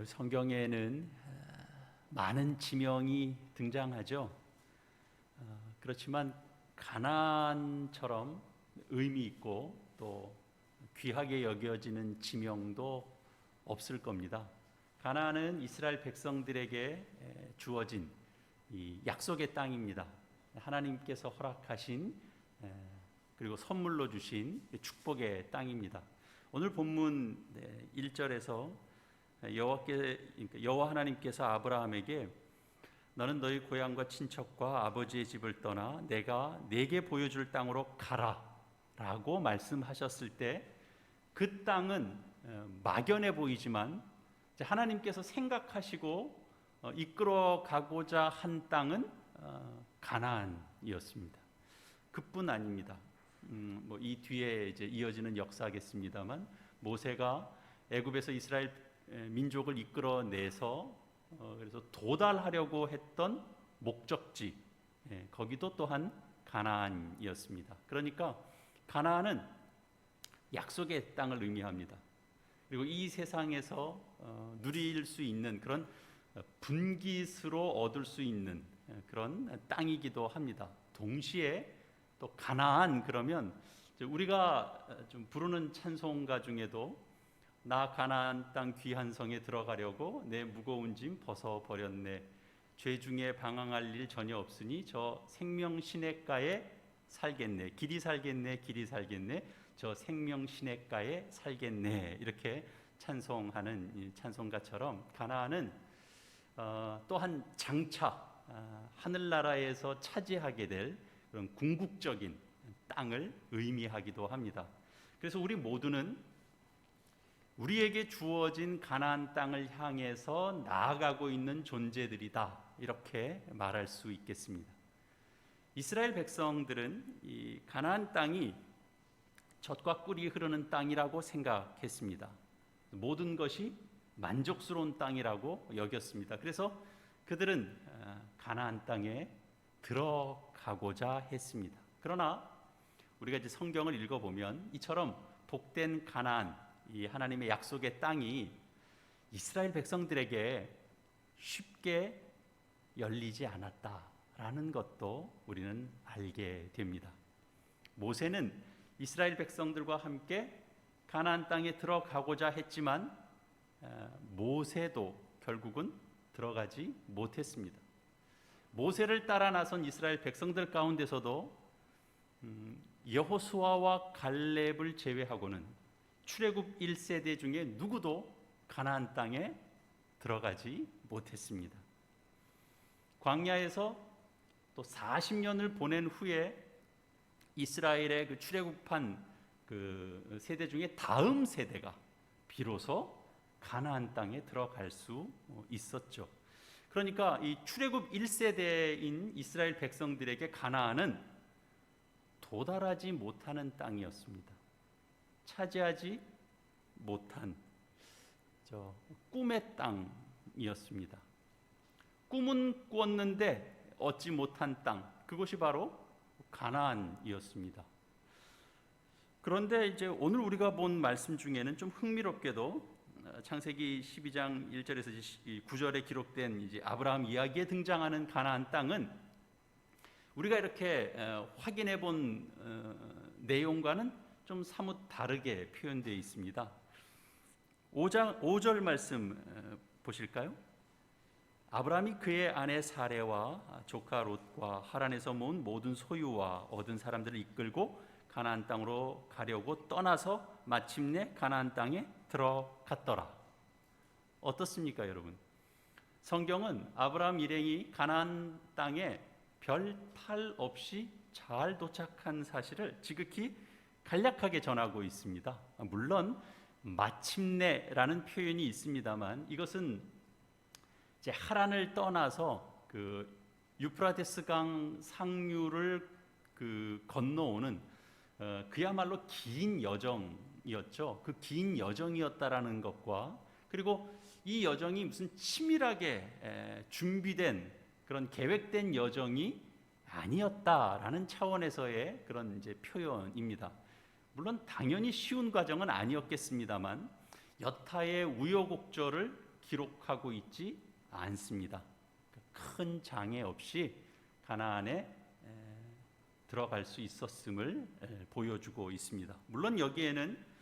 성경에는 많은 지명이 등장하죠. 그렇지만 가나안처럼 의미 있고 또 귀하게 여겨지는 지명도 없을 겁니다. 가나안은 이스라엘 백성들에게 주어진 이 약속의 땅입니다. 하나님께서 허락하신 그리고 선물로 주신 축복의 땅입니다. 오늘 본문 1절에서 여호와 하나님께서 아브라함에게 너는 너희 고향과 친척과 아버지의 집을 떠나 내가 네게 보여줄 땅으로 가라 라고 말씀하셨을 때 그 땅은 막연해 보이지만 하나님께서 생각하시고 이끌어 가고자 한 땅은 가나안이었습니다. 그뿐 아닙니다. 이 뒤에 이제 이어지는 역사겠습니다만 모세가 애굽에서 이스라엘 민족을 이끌어내서 그래서 도달하려고 했던 목적지, 거기도 또한 가나안이었습니다. 그러니까 가나안은 약속의 땅을 의미합니다. 그리고 이 세상에서 누릴 수 있는 그런 분깃으로 얻을 수 있는 그런 땅이기도 합니다. 동시에 또 가나안 그러면 우리가 좀 부르는 찬송가 중에도 나 가나안 땅 귀한 성에 들어가려고 내 무거운 짐 벗어버렸네. 죄 중에 방황할 일 전혀 없으니 저 생명 시냇가에 살겠네. 길이 살겠네. 길이 살겠네. 저 생명 시냇가에 살겠네. 이렇게 찬송하는 찬송가처럼 가나안은 또한 장차 하늘나라에서 차지하게 될 그런 궁극적인 땅을 의미하기도 합니다. 그래서 우리 모두는 우리에게 주어진 가나안 땅을 향해서 나아가고 있는 존재들이다, 이렇게 말할 수 있겠습니다. 이스라엘 백성들은 이 가나안 땅이 젖과 꿀이 흐르는 땅이라고 생각했습니다. 모든 것이 만족스러운 땅이라고 여겼습니다. 그래서 그들은 가나안 땅에 들어가고자 했습니다. 그러나 우리가 이제 성경을 읽어보면 이처럼 복된 가나안, 이 하나님의 약속의 땅이 이스라엘 백성들에게 쉽게 열리지 않았다라는 것도 우리는 알게 됩니다. 모세는 이스라엘 백성들과 함께 가나안 땅에 들어가고자 했지만 모세도 결국은 들어가지 못했습니다. 모세를 따라 나선 이스라엘 백성들 가운데서도 여호수아와 갈렙을 제외하고는 출애굽 1세대 중에 누구도 가나안 땅에 들어가지 못했습니다. 광야에서 또 40년을 보낸 후에 이스라엘의 그 출애굽한 그 세대 중에 다음 세대가 비로소 가나안 땅에 들어갈 수 있었죠. 그러니까 이 출애굽 1세대인 이스라엘 백성들에게 가나안은 도달하지 못하는 땅이었습니다. 차지하지 못한 꿈의 땅이었습니다. 꿈은 꾸었는데 얻지 못한 땅, 그것이 바로 가나안이었습니다. 그런데 이제 오늘 우리가 본 말씀 중에는 좀 흥미롭게도 창세기 12장 1절에서 9절에 기록된 이제 아브라함 이야기에 등장하는 가나안 땅은 우리가 이렇게 확인해 본 내용과는 좀 사뭇 다르게 표현되어 있습니다. 5절 말씀 보실까요? 아브라함이 그의 아내 사레와 조카 롯과 하란에서 모은 모든 소유와 얻은 사람들을 이끌고 가나안 땅으로 가려고 떠나서 마침내 가나안 땅에 들어갔더라. 어떻습니까, 여러분? 성경은 아브라함 일행이 가나안 땅에 별 탈 없이 잘 도착한 사실을 지극히 간략하게 전하고 있습니다. 물론 마침내라는 표현이 있습니다만 이것은 이제 하란을 떠나서 그 유프라테스 강 상류를 건너오는 그야말로 긴 여정이었죠. 그 긴 여정이었다라는 것과 그리고 이 여정이 무슨 치밀하게 준비된 그런 계획된 여정이 아니었다라는 차원에서의 그런 이제 표현입니다. 물론 당연히 쉬운 과정은 아니었겠습니다만 여타의 우여곡절을 기록하고 있지 않습니다. 큰 장애 없이 가나안에 들어갈 수 있었음을 보여주고 있습니다. 물론 여기에는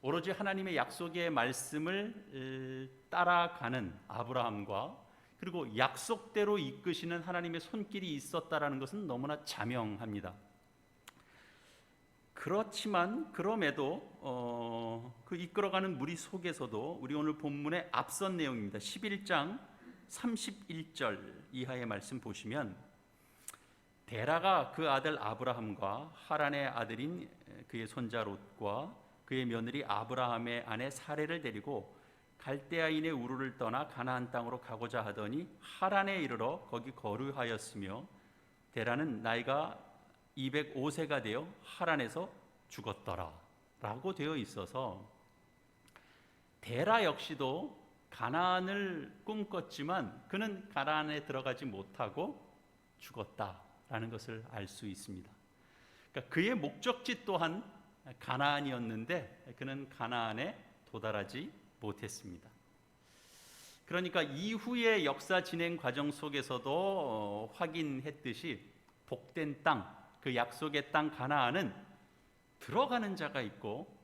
오로지 하나님의 약속의 말씀을 따라가는 아브라함과 그리고 약속대로 이끄시는 하나님의 손길이 있었다라는 것은 너무나 자명합니다. 그렇지만 그럼에도 그 이끌어가는 무리 속에서도 우리 오늘 본문의 앞선 내용입니다. 11장 31절 이하의 말씀 보시면 데라가 그 아들 아브라함과 하란의 아들인 그의 손자 롯과 그의 며느리 아브라함의 아내 사레를 데리고 갈대아인의 우르를 떠나 가나안 땅으로 가고자 하더니 하란에 이르러 거기 거류하였으며 데라는 나이가 205세가 되어 하란에서 죽었더라 라고 되어 있어서 데라 역시도 가나안을 꿈꿨지만 그는 가나안에 들어가지 못하고 죽었다라는 것을 알 수 있습니다. 그러니까 그의 목적지 또한 가나안이었는데 그는 가나안에 도달하지 못했습니다. 그러니까 이후의 역사 진행 과정 속에서도 확인했듯이 복된 땅, 그 약속의 땅 가나안은 들어가는 자가 있고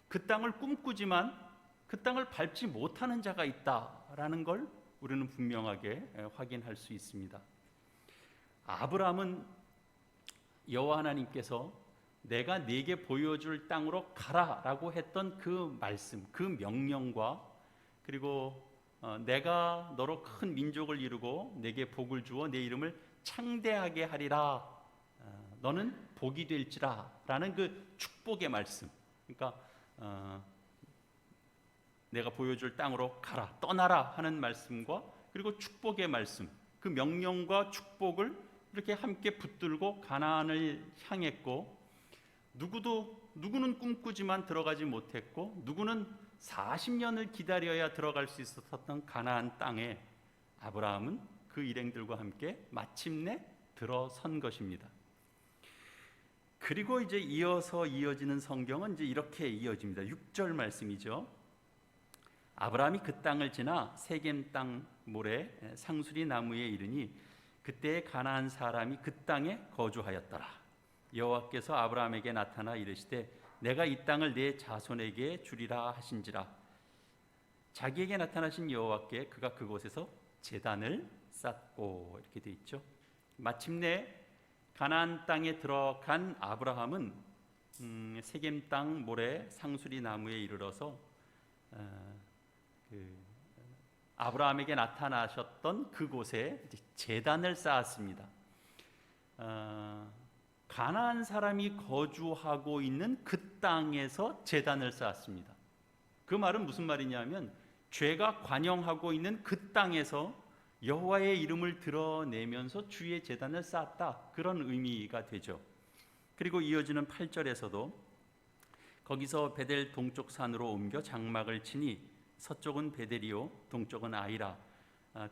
그 땅을 꿈꾸지만 그 땅을 밟지 못하는 자가 있다라는 걸 우리는 분명하게 확인할 수 있습니다. 아브라함은 여호와 하나님께서 내가 네게 보여줄 땅으로 가라라고 했던 그 말씀, 그 명령과 그리고 내가 너로 큰 민족을 이루고 내게 복을 주어 내 이름을 창대하게 하리라, 너는 복이 될지라 라는 그 축복의 말씀, 그러니까 내가 보여줄 땅으로 가라, 떠나라 하는 말씀과 그리고 축복의 말씀, 그 명령과 축복을 이렇게 함께 붙들고 가나안을 향했고, 누구는 꿈꾸지만 들어가지 못했고 누구는 40년을 기다려야 들어갈 수 있었던 가나안 땅에 아브라함은 그 일행들과 함께 마침내 들어선 것입니다. 그리고 이제 이어서 이어지는 성경은 이제 이렇게 이어집니다. 6절 말씀이죠. 아브라함이 그 땅을 지나 세겜 땅 모래 상수리 나무에 이르니 그때 가나안 사람이 그 땅에 거주하였더라. 여호와께서 아브라함에게 나타나 이르시되 내가 이 땅을 내 자손에게 주리라 하신지라. 자기에게 나타나신 여호와께 그가 그곳에서 제단을 쌓고, 이렇게 돼 있죠. 마침내 가나안 땅에 들어간 아브라함은 세겜 땅 모래 상수리 나무에 이르러서 아브라함에게 나타나셨던 그곳에 제단을 쌓았습니다. 가나안 사람이 거주하고 있는 그 땅에서 제단을 쌓았습니다. 그 말은 무슨 말이냐면 죄가 관영하고 있는 그 땅에서 여호와의 이름을 드러내면서 주의 제단을 쌓았다, 그런 의미가 되죠. 그리고 이어지는 8절에서도 거기서 베델 동쪽 산으로 옮겨 장막을 치니 서쪽은 베델이요 동쪽은 아이라.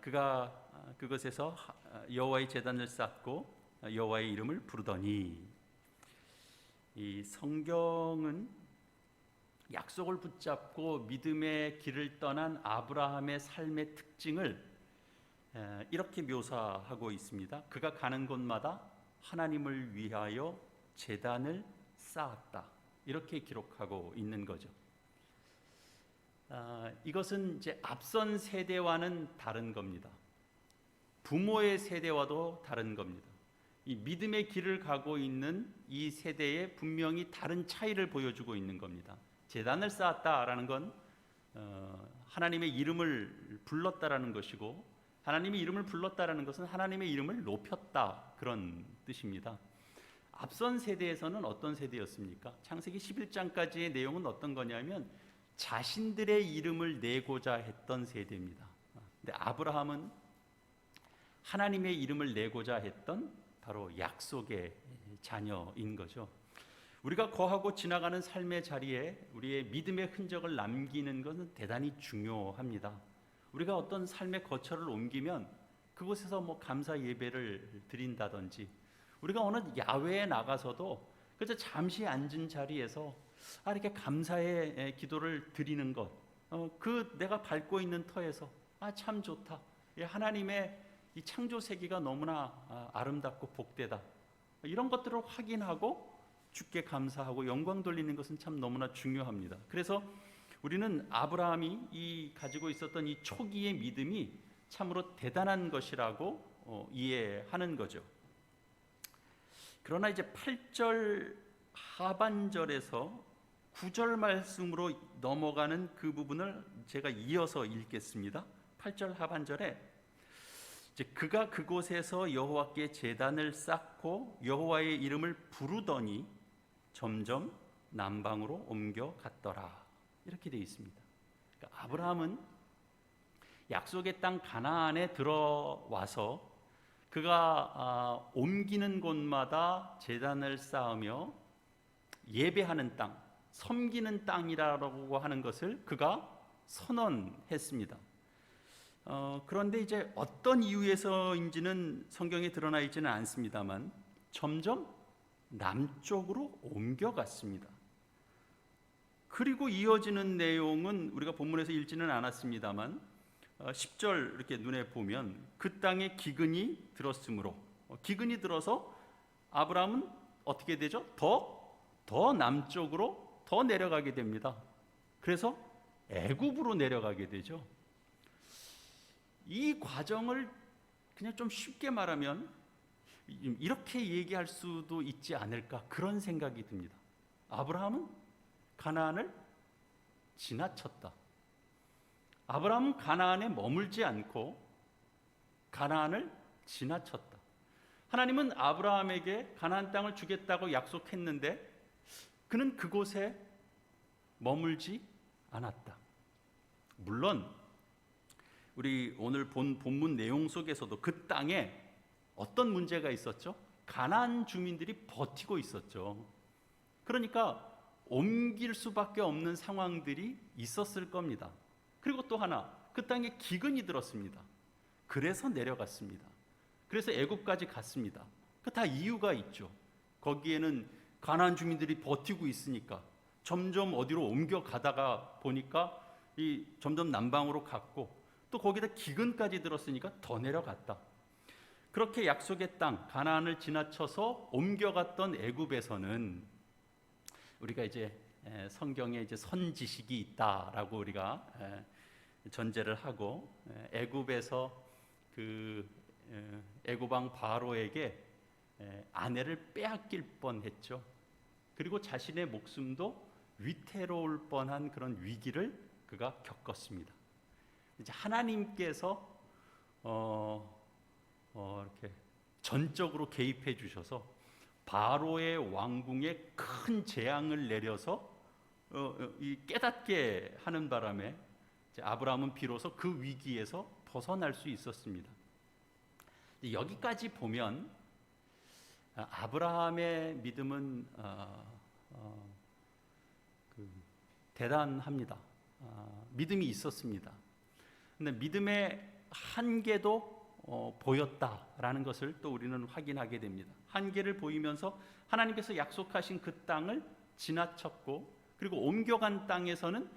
그가 그것에서 여호와의 제단을 쌓고 여호와의 이름을 부르더니. 이 성경은 약속을 붙잡고 믿음의 길을 떠난 아브라함의 삶의 특징을 이렇게 묘사하고 있습니다. 그가 가는 곳마다 하나님을 위하여 제단을 쌓았다, 이렇게 기록하고 있는 거죠. 이것은 이제 앞선 세대와는 다른 겁니다. 부모의 세대와도 다른 겁니다. 이 믿음의 길을 가고 있는 이 세대에 분명히 다른 차이를 보여주고 있는 겁니다. 제단을 쌓았다라는 건 하나님의 이름을 불렀다라는 것이고, 하나님의 이름을 불렀다라는 것은 하나님의 이름을 높였다, 그런 뜻입니다. 앞선 세대에서는 어떤 세대였습니까? 창세기 11장까지의 내용은 어떤 거냐면 자신들의 이름을 내고자 했던 세대입니다. 근데 아브라함은 하나님의 이름을 내고자 했던 바로 약속의 자녀인 거죠. 우리가 거하고 지나가는 삶의 자리에 우리의 믿음의 흔적을 남기는 것은 대단히 중요합니다. 우리가 어떤 삶의 거처를 옮기면 그곳에서 뭐 감사 예배를 드린다든지, 우리가 어느 야외에 나가서도 그저 잠시 앉은 자리에서 이렇게 감사의 기도를 드리는 것, 그 내가 밟고 있는 터에서 참 좋다. 하나님의 이 창조 세계가 너무나 아름답고 복되다. 이런 것들을 확인하고 주께 감사하고 영광 돌리는 것은 참 너무나 중요합니다. 그래서 우리는 아브라함이 이 가지고 있었던 이 초기의 믿음이 참으로 대단한 것이라고 이해하는 거죠. 그러나 이제 8절 하반절에서 9절 말씀으로 넘어가는 그 부분을 제가 이어서 읽겠습니다. 8절 하반절에 이제 그가 그곳에서 여호와께 제단을 쌓고 여호와의 이름을 부르더니 점점 남방으로 옮겨갔더라. 이렇게 되어 있습니다. 그러니까 아브라함은 약속의 땅 가나안에 들어와서 그가 옮기는 곳마다 제단을 쌓으며 예배하는 땅, 섬기는 땅이라고 하는 것을 그가 선언했습니다. 그런데 이제 어떤 이유에서인지는 성경에 드러나 있지는 않습니다만 점점 남쪽으로 옮겨갔습니다. 그리고 이어지는 내용은 우리가 본문에서 읽지는 않았습니다만 10절 이렇게 눈에 보면 그 땅에 기근이 들었으므로, 기근이 들어서 아브라함은 어떻게 되죠? 더 남쪽으로 더 내려가게 됩니다. 그래서 애굽으로 내려가게 되죠. 이 과정을 그냥 좀 쉽게 말하면 이렇게 얘기할 수도 있지 않을까, 그런 생각이 듭니다. 아브라함은 가나안을 지나쳤다. 아브라함은 가나안에 머물지 않고 가나안을 지나쳤다. 하나님은 아브라함에게 가나안 땅을 주겠다고 약속했는데 그는 그곳에 머물지 않았다. 물론 우리 오늘 본 본문 내용 속에서도 그 땅에 어떤 문제가 있었죠? 가나안 주민들이 버티고 있었죠. 그러니까 옮길 수밖에 없는 상황들이 있었을 겁니다. 그리고 또 하나, 그 땅에 기근이 들었습니다. 그래서 내려갔습니다. 그래서 애굽까지 갔습니다. 그 다 이유가 있죠. 거기에는 가나안 주민들이 버티고 있으니까 점점 어디로 옮겨가다가 보니까 점점 남방으로 갔고 또 거기다 기근까지 들었으니까 더 내려갔다. 그렇게 약속의 땅 가나안을 지나쳐서 옮겨갔던 애굽에서는 우리가 이제 성경에 이제 선지식이 있다라고 우리가 전제를 하고 애굽에서 그 애굽 왕 바로에게 아내를 빼앗길 뻔했죠. 그리고 자신의 목숨도 위태로울 뻔한 그런 위기를 그가 겪었습니다. 이제 하나님께서 이렇게 전적으로 개입해 주셔서 바로의 왕궁에 큰 재앙을 내려서 깨닫게 하는 바람에 이제 아브라함은 비로소 그 위기에서 벗어날 수 있었습니다. 여기까지 보면 아브라함의 믿음은 대단합니다. 믿음이 있었습니다. 근데 믿음의 한계도 보였다라는 것을 또 우리는 확인하게 됩니다. 한계를 보이면서 하나님께서 약속하신 그 땅을 지나쳤고 그리고 옮겨간 땅에서는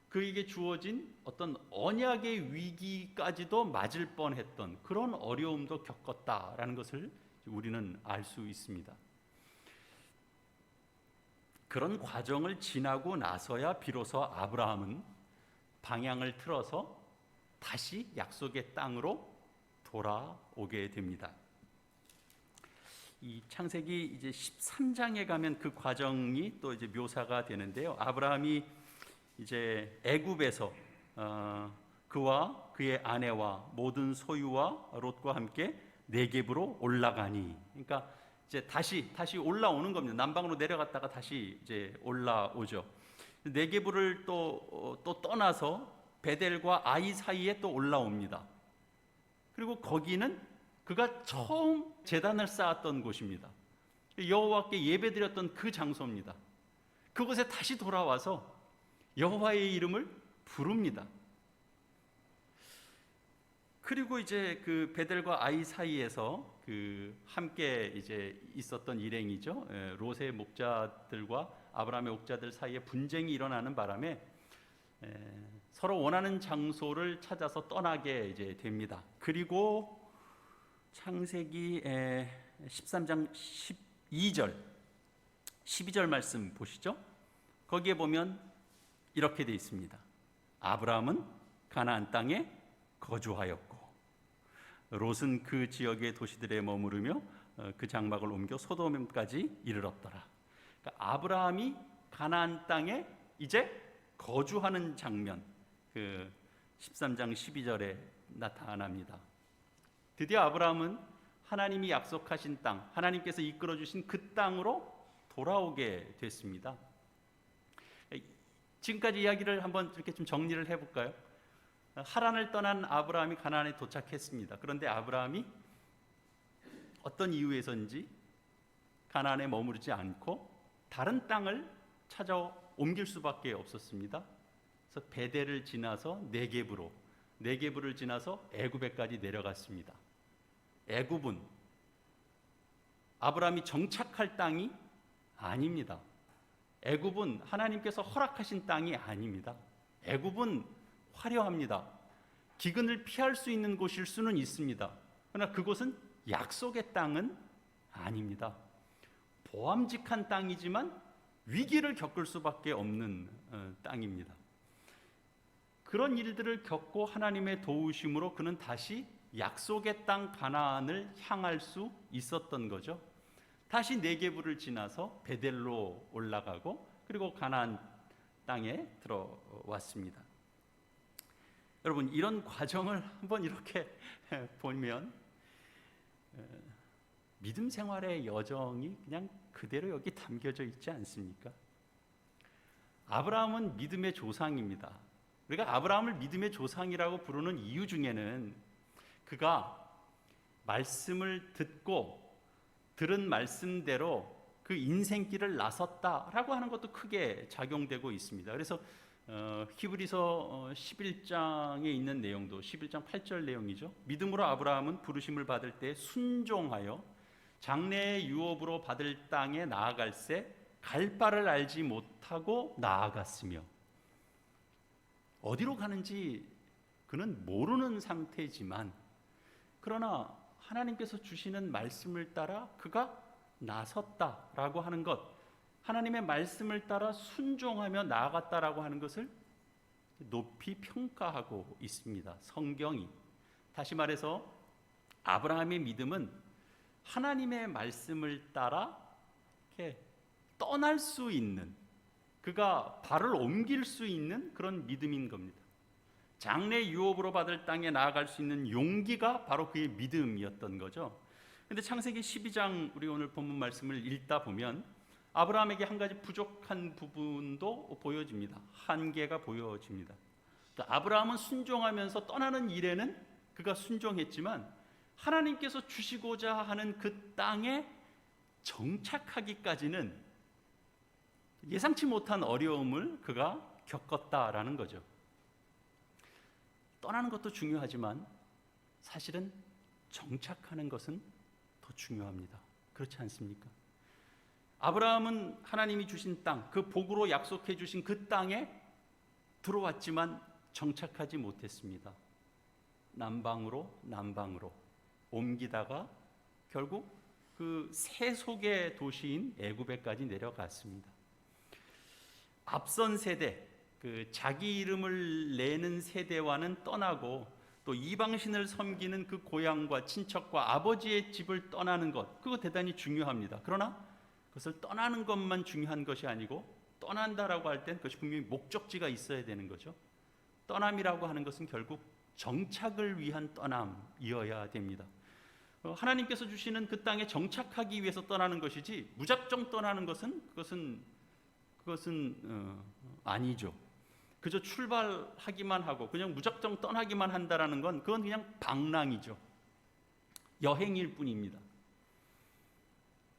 그에게 주어진 어떤 언약의 위기까지도 맞을 뻔했던 그런 어려움도 겪었다라는 것을 우리는 알 수 있습니다. 그런 과정을 지나고 나서야 비로소 아브라함은 방향을 틀어서 다시 약속의 땅으로 돌아오게 됩니다. 이 창세기 이제 13장에 가면 그 과정이 또 이제 묘사가 되는데요. 아브라함이 이제 애굽에서 그와 그의 아내와 모든 소유와 롯과 함께 네겝으로 올라가니, 그러니까 이제 다시 올라오는 겁니다. 남방으로 내려갔다가 다시 이제 올라오죠. 네겝을 또 떠나서 베델과 아이 사이에 또 올라옵니다. 그리고 거기는 그가 처음 제단을 쌓았던 곳입니다. 여호와께 예배드렸던 그 장소입니다. 그곳에 다시 돌아와서 여호와의 이름을 부릅니다. 그리고 이제 그 베델과 아이 사이에서 그 함께 이제 있었던 일행이죠. 롯의 목자들과 아브라함의 목자들 사이에 분쟁이 일어나는 바람에 서로 원하는 장소를 찾아서 떠나게 이제 됩니다. 그리고 창세기 13장 12절 말씀 보시죠. 거기에 보면 이렇게 되어 있습니다. 아브라함은 가나안 땅에 거주하였고 롯은 그 지역의 도시들에 머무르며 그 장막을 옮겨 소돔까지 이르렀더라. 그러니까 아브라함이 가나안 땅에 이제 거주하는 장면, 그 13장 12절에 나타납니다. 드디어 아브라함은 하나님이 약속하신 땅, 하나님께서 이끌어 주신 그 땅으로 돌아오게 됐습니다. 지금까지 이야기를 한번 이렇게 좀 정리를 해볼까요? 하란을 떠난 아브라함이 가나안에 도착했습니다. 그런데 아브라함이 어떤 이유에서인지 가나안에 머무르지 않고 다른 땅을 찾아 옮길 수밖에 없었습니다. 그래서 베델을 지나서 네게브를 지나서 애굽에까지 내려갔습니다. 애굽은 아브라함이 정착할 땅이 아닙니다. 애굽은 하나님께서 허락하신 땅이 아닙니다. 애굽은 화려합니다. 기근을 피할 수 있는 곳일 수는 있습니다. 그러나 그곳은 약속의 땅은 아닙니다. 보암직한 땅이지만 위기를 겪을 수밖에 없는 땅입니다. 그런 일들을 겪고 하나님의 도우심으로 그는 다시 약속의 땅 가나안을 향할 수 있었던 거죠. 다시 네게브를 지나서 베델로 올라가고 그리고 가나안 땅에 들어왔습니다. 여러분, 이런 과정을 한번 이렇게 보면 믿음 생활의 여정이 그냥 그대로 여기 담겨져 있지 않습니까? 아브라함은 믿음의 조상입니다. 우리가 아브라함을 믿음의 조상이라고 부르는 이유 중에는 그가 말씀을 듣고 들은 말씀대로 그 인생길을 나섰다라고 하는 것도 크게 작용되고 있습니다. 그래서 히브리서 11장에 있는 내용도 11장 8절 내용이죠. 믿음으로 아브라함은 부르심을 받을 때 순종하여 장래의 유업으로 받을 땅에 나아갈새 갈 바를 알지 못하고 나아갔으며, 어디로 가는지 그는 모르는 상태지만 그러나 하나님께서 주시는 말씀을 따라 그가 나섰다라고 하는 것, 하나님의 말씀을 따라 순종하며 나아갔다라고 하는 것을 높이 평가하고 있습니다. 성경이. 다시 말해서 아브라함의 믿음은 하나님의 말씀을 따라 이렇게 떠날 수 있는, 그가 발을 옮길 수 있는 그런 믿음인 겁니다. 장래 유업으로 받을 땅에 나아갈 수 있는 용기가 바로 그의 믿음이었던 거죠. 근데 창세기 12장 우리 오늘 본문 말씀을 읽다 보면 아브라함에게 한 가지 부족한 부분도 보여집니다. 한계가 보여집니다. 그러니까 아브라함은 순종하면서 떠나는 일에는 그가 순종했지만 하나님께서 주시고자 하는 그 땅에 정착하기까지는 예상치 못한 어려움을 그가 겪었다라는 거죠. 떠나는 것도 중요하지만 사실은 정착하는 것은 더 중요합니다. 그렇지 않습니까? 아브라함은 하나님이 주신 땅, 그 복으로 약속해 주신 그 땅에 들어왔지만 정착하지 못했습니다. 남방으로 옮기다가 결국 그 세속의 도시인 애굽에까지 내려갔습니다. 앞선 세대, 그 자기 이름을 내는 세대와는 떠나고 또 이방신을 섬기는 그 고향과 친척과 아버지의 집을 떠나는 것, 그거 대단히 중요합니다. 그러나 그것을 떠나는 것만 중요한 것이 아니고 떠난다라고 할 땐 그것이 분명히 목적지가 있어야 되는 거죠. 떠남이라고 하는 것은 결국 정착을 위한 떠남이어야 됩니다. 하나님께서 주시는 그 땅에 정착하기 위해서 떠나는 것이지 무작정 떠나는 것은 그것은 아니죠. 그저 출발하기만 하고 그냥 무작정 떠나기만 한다라는 건 그건 그냥 방랑이죠. 여행일 뿐입니다.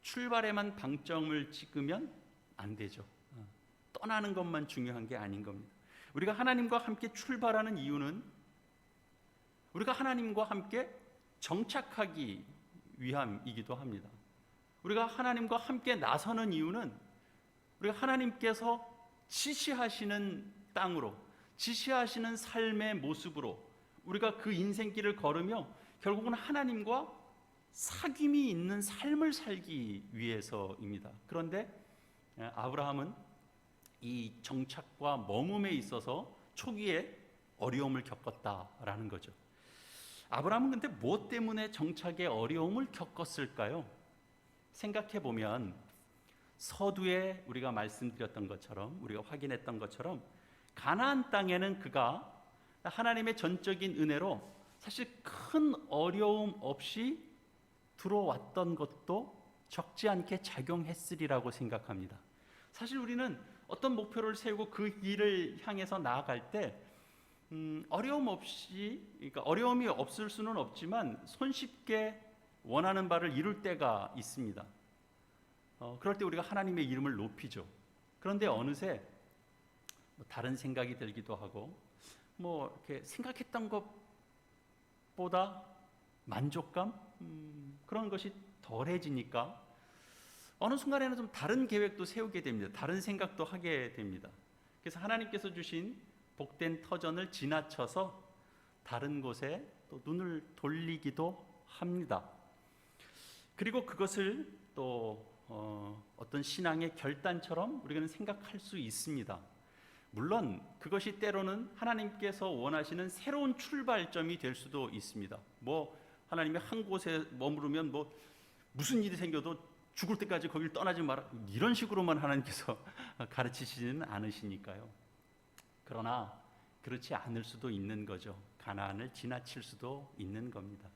출발에만 방점을 찍으면 안 되죠. 떠나는 것만 중요한 게 아닌 겁니다. 우리가 하나님과 함께 출발하는 이유는 우리가 하나님과 함께 정착하기 위함이기도 합니다. 우리가 하나님과 함께 나서는 이유는 우리가 하나님께서 지시하시는 땅으로, 지시하시는 삶의 모습으로 우리가 그 인생길을 걸으며 결국은 하나님과 사귐이 있는 삶을 살기 위해서입니다. 그런데 아브라함은 이 정착과 머금에 있어서 초기에 어려움을 겪었다라는 거죠. 아브라함은 근데 무엇 때문에 정착의 어려움을 겪었을까요? 생각해 보면 서두에 우리가 말씀드렸던 것처럼, 우리가 확인했던 것처럼 가나안 땅에는 그가 하나님의 전적인 은혜로 사실 큰 어려움 없이 들어왔던 것도 적지 않게 작용했으리라고 생각합니다. 사실 우리는 어떤 목표를 세우고 그 길을 향해서 나아갈 때 어려움 없이, 그러니까 어려움이 없을 수는 없지만 손쉽게 원하는 바를 이룰 때가 있습니다. 그럴 때 우리가 하나님의 이름을 높이죠. 그런데 어느새 다른 생각이 들기도 하고 이렇게 생각했던 것보다 만족감 그런 것이 덜해지니까 어느 순간에는 좀 다른 계획도 세우게 됩니다. 다른 생각도 하게 됩니다. 그래서 하나님께서 주신 복된 터전을 지나쳐서 다른 곳에 또 눈을 돌리기도 합니다. 그리고 그것을 또 어떤 신앙의 결단처럼 우리는 생각할 수 있습니다. 물론 그것이 때로는 하나님께서 원하시는 새로운 출발점이 될 수도 있습니다. 하나님이 한 곳에 머무르면 무슨 일이 생겨도 죽을 때까지 거길 떠나지 마라, 이런 식으로만 하나님께서 가르치시지는 않으시니까요. 그러나 그렇지 않을 수도 있는 거죠. 가나안을 지나칠 수도 있는 겁니다.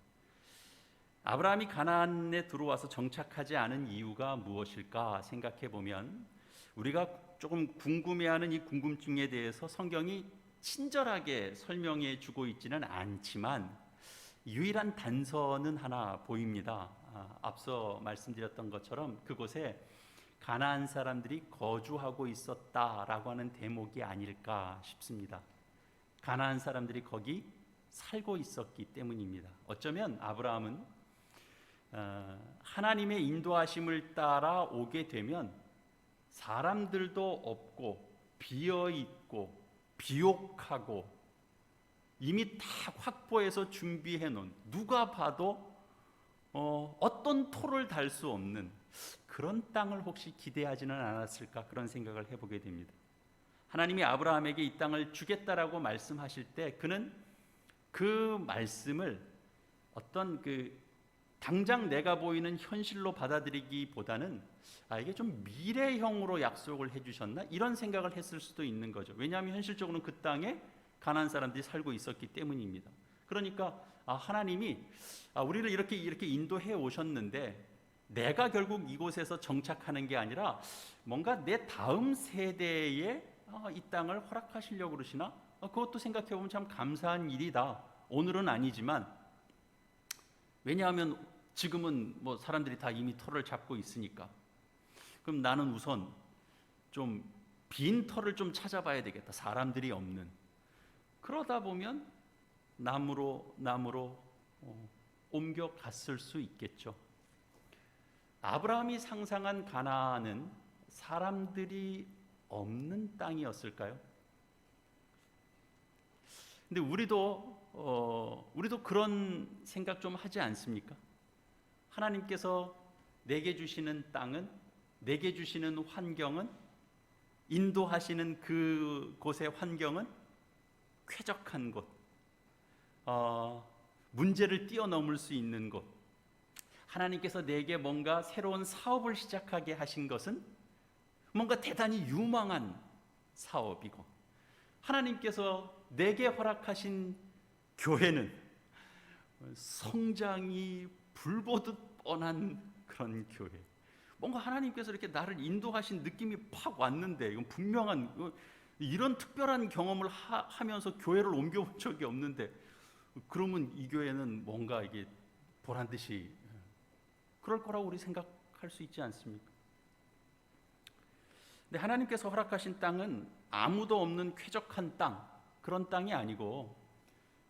아브라함이 가나안에 들어와서 정착하지 않은 이유가 무엇일까 생각해 보면 우리가 조금 궁금해하는 이 궁금증에 대해서 성경이 친절하게 설명해 주고 있지는 않지만 유일한 단서는 하나 보입니다. 앞서 말씀드렸던 것처럼 그곳에 가나안 사람들이 거주하고 있었다라고 하는 대목이 아닐까 싶습니다. 가나안 사람들이 거기 살고 있었기 때문입니다. 어쩌면 아브라함은 하나님의 인도하심을 따라 오게 되면 사람들도 없고 비어있고 비옥하고 이미 다 확보해서 준비해 놓은, 누가 봐도 어떤 토를 달 수 없는 그런 땅을 혹시 기대하지는 않았을까, 그런 생각을 해보게 됩니다. 하나님이 아브라함에게 이 땅을 주겠다라고 말씀하실 때 그는 그 말씀을 어떤 당장 내가 보이는 현실로 받아들이기보다는 이게 좀 미래형으로 약속을 해주셨나, 이런 생각을 했을 수도 있는 거죠. 왜냐하면 현실적으로는 그 땅에 가나안 사람들이 살고 있었기 때문입니다. 그러니까 하나님이 우리를 이렇게 인도해 오셨는데 내가 결국 이곳에서 정착하는 게 아니라 뭔가 내 다음 세대에 이 땅을 허락하시려고 그러시나? 그것도 생각해 보면 참 감사한 일이다. 오늘은 아니지만, 왜냐하면 지금은 사람들이 다 이미 터를 잡고 있으니까. 그럼 나는 우선 좀 빈 터를 좀 찾아봐야 되겠다. 사람들이 없는. 그러다 보면 남으로 옮겨갔을 수 있겠죠. 아브라함이 상상한 가나안은 사람들이 없는 땅이었을까요? 근데 우리도 그런 생각 좀 하지 않습니까? 하나님께서 내게 주시는 땅은, 내게 주시는 환경은, 인도하시는 그곳의 환경은 쾌적한 곳, 문제를 뛰어넘을 수 있는 곳, 하나님께서 내게 뭔가 새로운 사업을 시작하게 하신 것은 뭔가 대단히 유망한 사업이고, 하나님께서 내게 허락하신 교회는 성장이 불보듯 뻔한 그런 교회, 뭔가 하나님께서 이렇게 나를 인도하신 느낌이 팍 왔는데, 이건 분명한, 이런 특별한 경험을 하면서 교회를 옮겨본 적이 없는데, 그러면 이 교회는 뭔가 이게 보란 듯이 그럴 거라고 우리 생각할 수 있지 않습니까? 근데 하나님께서 허락하신 땅은 아무도 없는 쾌적한 땅, 그런 땅이 아니고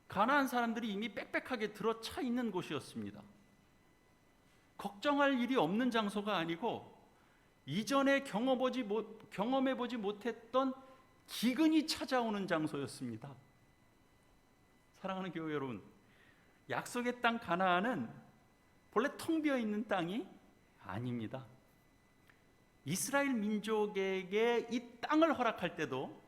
가나안 사람들이 이미 빽빽하게 들어차 있는 곳이었습니다. 걱정할 일이 없는 장소가 아니고 이전에 경험해보지 못했던 기근이 찾아오는 장소였습니다. 사랑하는 교회 여러분, 약속의 땅 가나안은 본래 텅 비어 있는 땅이 아닙니다. 이스라엘 민족에게 이 땅을 허락할 때도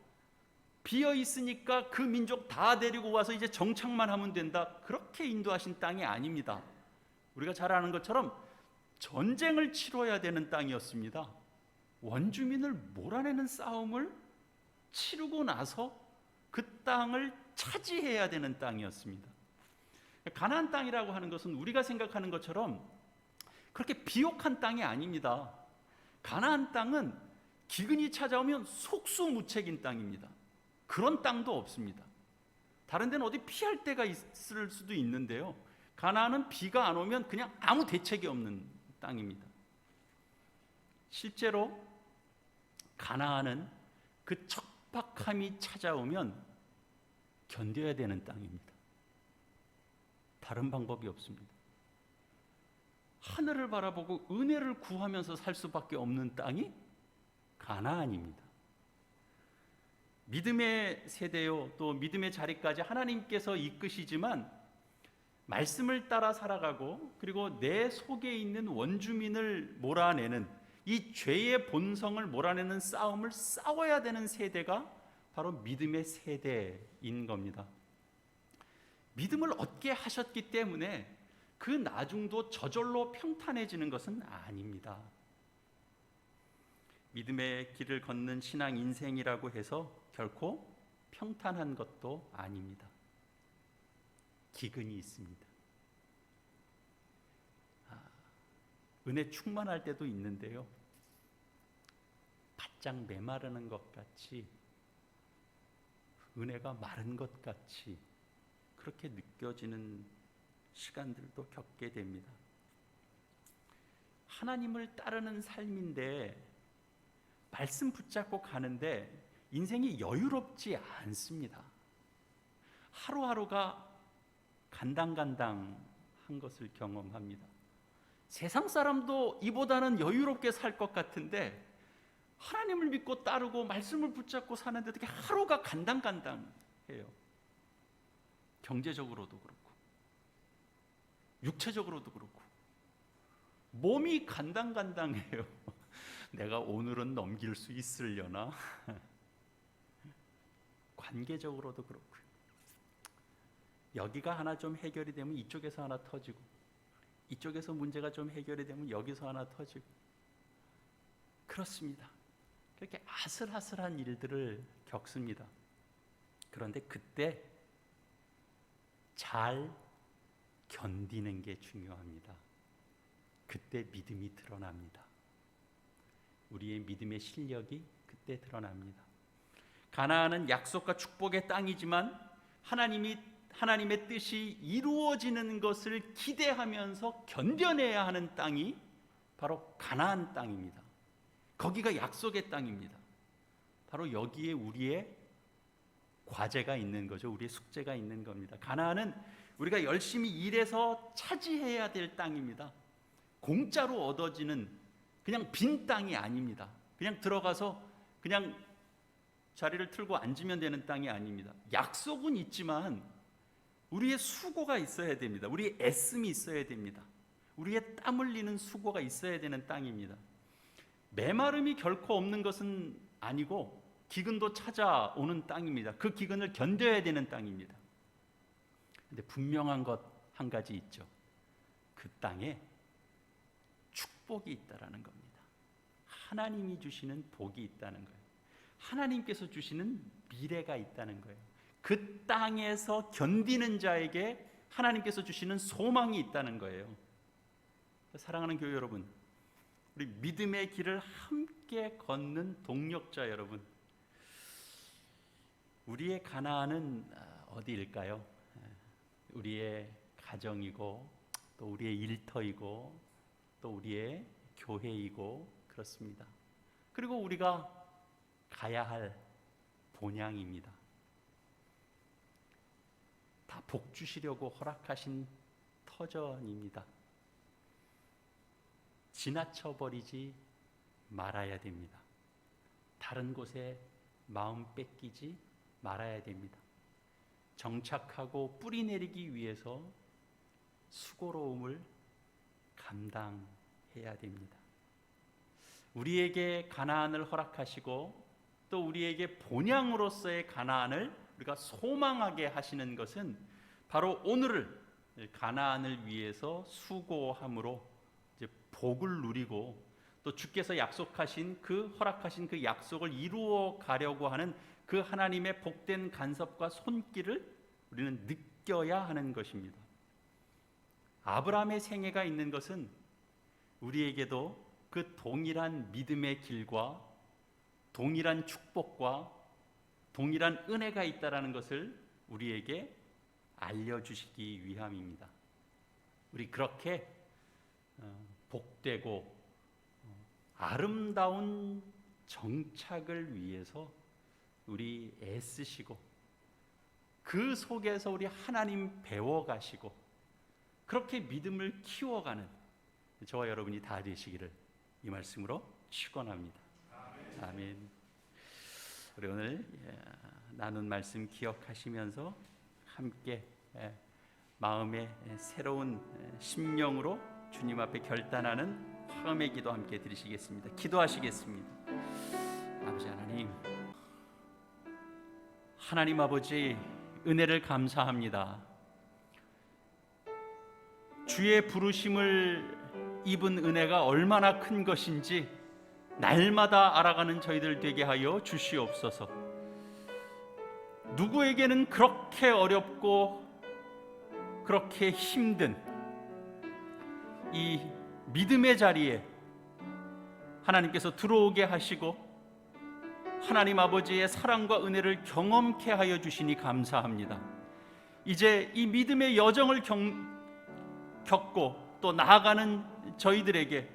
비어 있으니까 그 민족 다 데리고 와서 이제 정착만 하면 된다, 그렇게 인도하신 땅이 아닙니다. 우리가 잘 아는 것처럼 전쟁을 치러야 되는 땅이었습니다. 원주민을 몰아내는 싸움을 치르고 나서 그 땅을 차지해야 되는 땅이었습니다. 가나안 땅이라고 하는 것은 우리가 생각하는 것처럼 그렇게 비옥한 땅이 아닙니다. 가나안 땅은 기근이 찾아오면 속수무책인 땅입니다. 그런 땅도 없습니다. 다른 데는 어디 피할 데가 있을 수도 있는데요, 가나안은 비가 안 오면 그냥 아무 대책이 없는 땅입니다. 실제로 가나안은 그 척박함이 찾아오면 견뎌야 되는 땅입니다. 다른 방법이 없습니다. 하늘을 바라보고 은혜를 구하면서 살 수밖에 없는 땅이 가나안입니다. 믿음의 세대요, 또 믿음의 자리까지 하나님께서 이끄시지만 말씀을 따라 살아가고, 그리고 내 속에 있는 원주민을 몰아내는, 이 죄의 본성을 몰아내는 싸움을 싸워야 되는 세대가 바로 믿음의 세대인 겁니다. 믿음을 얻게 하셨기 때문에 그 나중도 저절로 평탄해지는 것은 아닙니다. 믿음의 길을 걷는 신앙 인생이라고 해서 결코 평탄한 것도 아닙니다. 기근이 있습니다. 은혜 충만할 때도 있는데요, 바짝 메마르는 것 같이, 은혜가 마른 것 같이 그렇게 느껴지는 시간들도 겪게 됩니다. 하나님을 따르는 삶인데, 말씀 붙잡고 가는데 인생이 여유롭지 않습니다. 하루하루가 간당간당한 것을 경험합니다. 세상 사람도 이보다는 여유롭게 살 것 같은데 하나님을 믿고 따르고 말씀을 붙잡고 사는데 어떻게 하루가 간당간당해요. 경제적으로도 그렇고 육체적으로도 그렇고 몸이 간당간당해요. 내가 오늘은 넘길 수 있으려나? 관계적으로도 그렇고요. 여기가 하나 좀 해결이 되면 이쪽에서 하나 터지고, 이쪽에서 문제가 좀 해결이 되면 여기서 하나 터지고, 그렇습니다. 그렇게 아슬아슬한 일들을 겪습니다. 그런데 그때 잘 견디는 게 중요합니다. 그때 믿음이 드러납니다. 우리의 믿음의 실력이 그때 드러납니다. 가나안은 약속과 축복의 땅이지만 하나님의 뜻이 이루어지는 것을 기대하면서 견뎌내야 하는 땅이 바로 가나안 땅입니다. 거기가 약속의 땅입니다. 바로 여기에 우리의 과제가 있는 거죠. 우리의 숙제가 있는 겁니다. 가나안은 우리가 열심히 일해서 차지해야 될 땅입니다. 공짜로 얻어지는 그냥 빈 땅이 아닙니다. 그냥 들어가서 그냥 자리를 틀고 앉으면 되는 땅이 아닙니다. 약속은 있지만 우리의 수고가 있어야 됩니다. 우리의 애씀이 있어야 됩니다. 우리의 땀 흘리는 수고가 있어야 되는 땅입니다. 메마름이 결코 없는 것은 아니고 기근도 찾아오는 땅입니다. 그 기근을 견뎌야 되는 땅입니다. 근데 분명한 것 한 가지 있죠. 그 땅에 축복이 있다라는 겁니다. 하나님이 주시는 복이 있다는 거예요. 하나님께서 주시는 미래가 있다는 거예요. 그 땅에서 견디는 자에게 하나님께서 주시는 소망이 있다는 거예요. 사랑하는 교회 여러분, 우리 믿음의 길을 함께 걷는 동력자 여러분, 우리의 가나안은 어디일까요? 우리의 가정이고, 또 우리의 일터이고, 또 우리의 교회이고 그렇습니다. 그리고 우리가 가야 할 본향입니다. 다 복 주시려고 허락하신 터전입니다. 지나쳐 버리지 말아야 됩니다. 다른 곳에 마음 뺏기지 말아야 됩니다. 정착하고 뿌리 내리기 위해서 수고로움을 감당해야 됩니다. 우리에게 가나안을 허락하시고 또 우리에게 본향으로서의 가나안을 우리가 소망하게 하시는 것은 바로 오늘을 가나안을 위해서 수고함으로 이제 복을 누리고 또 주께서 약속하신 허락하신 그 약속을 이루어 가려고 하는 그 하나님의 복된 간섭과 손길을 우리는 느껴야 하는 것입니다. 아브라함의 생애가 있는 것은 우리에게도 그 동일한 믿음의 길과 동일한 축복과 동일한 은혜가 있다라는 것을 우리에게 알려주시기 위함입니다. 우리 그렇게 복되고 아름다운 정착을 위해서 우리 애쓰시고 그 속에서 우리 하나님 배워가시고 그렇게 믿음을 키워가는 저와 여러분이 다 되시기를 이 말씀으로 축원합니다. 아멘. 우리 오늘 나눈 말씀 기억하시면서 함께 마음의 새로운 심령으로 주님 앞에 결단하는 화음의 기도 함께 드리시겠습니다. 기도하시겠습니다. 아버지 하나님 아버지 은혜를 감사합니다. 주의 부르심을 입은 은혜가 얼마나 큰 것인지 날마다 알아가는 저희들 되게 하여 주시옵소서. 누구에게는 그렇게 어렵고 그렇게 힘든 이 믿음의 자리에 하나님께서 들어오게 하시고 하나님 아버지의 사랑과 은혜를 경험케 하여 주시니 감사합니다. 이제 이 믿음의 여정을 겪고 또 나아가는 저희들에게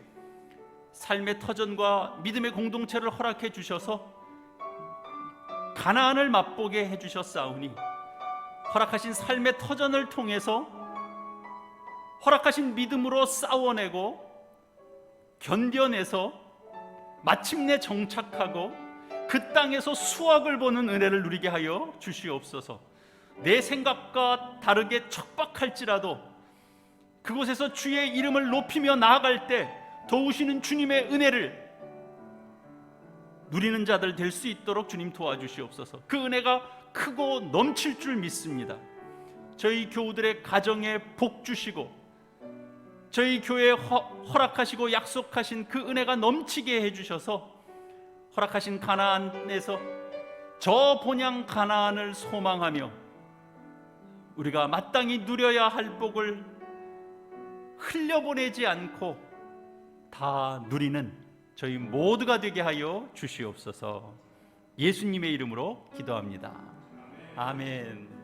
삶의 터전과 믿음의 공동체를 허락해 주셔서 가나안을 맛보게 해주셨사오니 허락하신 삶의 터전을 통해서 허락하신 믿음으로 싸워내고 견뎌내서 마침내 정착하고 그 땅에서 수확을 보는 은혜를 누리게 하여 주시옵소서. 내 생각과 다르게 척박할지라도 그곳에서 주의 이름을 높이며 나아갈 때 도우시는 주님의 은혜를 누리는 자들 될 수 있도록 주님 도와주시옵소서. 그 은혜가 크고 넘칠 줄 믿습니다. 저희 교우들의 가정에 복 주시고 저희 교회에 허락하시고 약속하신 그 은혜가 넘치게 해주셔서 허락하신 가나안에서 저 본향 가나안을 소망하며 우리가 마땅히 누려야 할 복을 흘려보내지 않고 다 누리는 저희 모두가 되게 하여 주시옵소서. 예수님의 이름으로 기도합니다. 아멘.